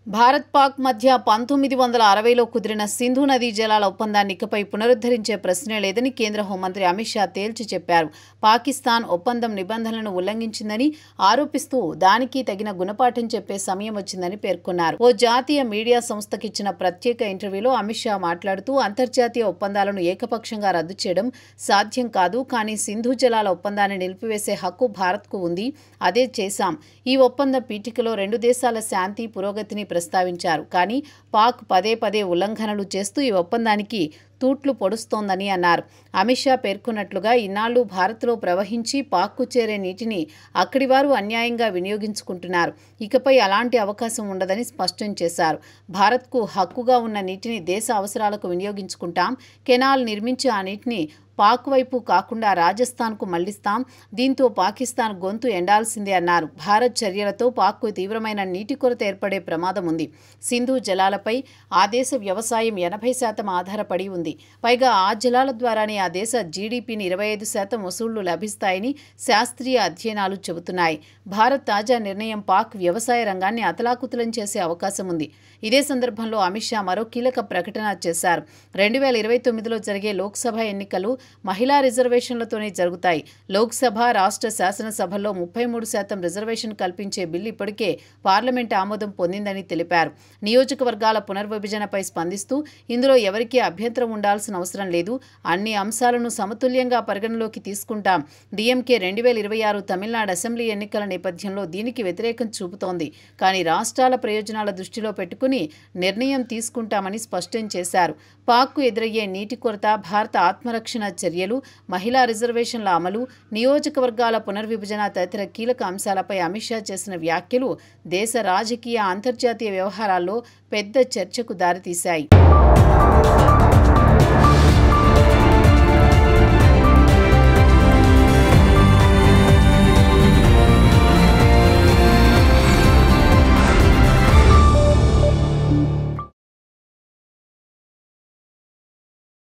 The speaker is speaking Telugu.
భారత్ పాక్ మధ్య 1960లో కుదిరిన సింధు నదీ జలాల ఒప్పందాన్ని ఇకపై పునరుద్ధరించే ప్రశ్నే లేదని కేంద్ర హోంమంత్రి అమిత్ షా తేల్చి చెప్పారు. పాకిస్తాన్ ఒప్పందం నిబంధనలను ఉల్లంఘించిందని ఆరోపిస్తూ దానికి తగిన గుణపాఠం చెప్పే సమయం వచ్చిందని పేర్కొన్నారు. ఓ జాతీయ మీడియా సంస్థకిచ్చిన ప్రత్యేక ఇంటర్వ్యూలో అమిత్ షా మాట్లాడుతూ అంతర్జాతీయ ఒప్పందాలను ఏకపక్షంగా రద్దు చేయడం సాధ్యం కాదు, కానీ సింధు జలాల ఒప్పందాన్ని నిలిపివేసే హక్కు భారత్కు ఉంది, అదే చేశాం. ఈ ఒప్పంద పీఠికలో రెండు దేశాల శాంతి పురోగతిని ప్రస్తావించారు. కానీ పాక్ పదే పదే ఉల్లంఘనలు చేస్తూ ఈ ఒప్పందానికి తూట్లు పొడుస్తోందని అన్నారు. అమిత్ షా పేర్కొన్నట్లుగా ఇన్నాళ్లు భారత్లో ప్రవహించి పాక్కు చేరే నీటిని అక్కడి వారు అన్యాయంగా వినియోగించుకుంటున్నారు. ఇకపై అలాంటి అవకాశం ఉండదని స్పష్టం చేశారు. భారత్కు హక్కుగా ఉన్న నీటిని దేశ అవసరాలకు వినియోగించుకుంటాం. కెనాల్ నిర్మించి ఆ నీటిని పాక్ వైపు కాకుండా రాజస్థాన్కు మళ్లిస్తాం. దీంతో పాకిస్తాన్ గొంతు ఎండాల్సిందే అన్నారు. భారత్ చర్యలతో పాక్కు తీవ్రమైన నీటి కొరత ఏర్పడే ప్రమాదం ఉంది. సింధు జలాలపై ఆ దేశ వ్యవసాయం 80% ఆధారపడి ఉంది. పైగా ఆ జలాల ద్వారానే ఆ దేశ జీడీపీని 25% వసూళ్లు లభిస్తాయని శాస్త్రీయ అధ్యయనాలు చెబుతున్నాయి. భారత్ తాజా నిర్ణయం పాక్ వ్యవసాయ రంగాన్ని అతలాకుతలం చేసే అవకాశం ఉంది. ఇదే సందర్భంలో అమిత్ షా మరో కీలక ప్రకటన చేశారు. 2029లో జరిగే లోక్సభ ఎన్నికలు మహిళా రిజర్వేషన్లతోనే జరుగుతాయి. లోక్సభ, రాష్ట్ర శాసనసభల్లో 33% రిజర్వేషన్ కల్పించే బిల్లు ఇప్పటికే పార్లమెంట్ ఆమోదం పొందిందని తెలిపారు. నియోజకవర్గాల పునర్విభజనపై స్పందిస్తూ ఇందులో ఎవరికీ అభ్యంతరం ఉండాల్సిన అవసరం లేదు, అన్ని అంశాలను సమతుల్యంగా పరిగణలోకి తీసుకుంటాం. డీఎంకే 2026 తమిళనాడు అసెంబ్లీ ఎన్నికల నేపథ్యంలో దీనికి వ్యతిరేకం చూపుతోంది, కానీ రాష్ట్రాల ప్రయోజనాల దృష్టిలో పెట్టుకుని నిర్ణయం తీసుకుంటామని స్పష్టం చేశారు. పాక్కు ఎదురయ్యే నీటి కొరత, భారత ఆత్మరక్షణ చర్యలు, మహిళా రిజర్వేషన్ల అమలు, నియోజకవర్గాల పునర్విభజన తదితర కీలక అంశాలపై అమిత్ షా చేసిన వ్యాఖ్యలు దేశ రాజకీయ, అంతర్జాతీయ వ్యవహారాల్లో పెద్ద చర్చకు దారితీశాయి.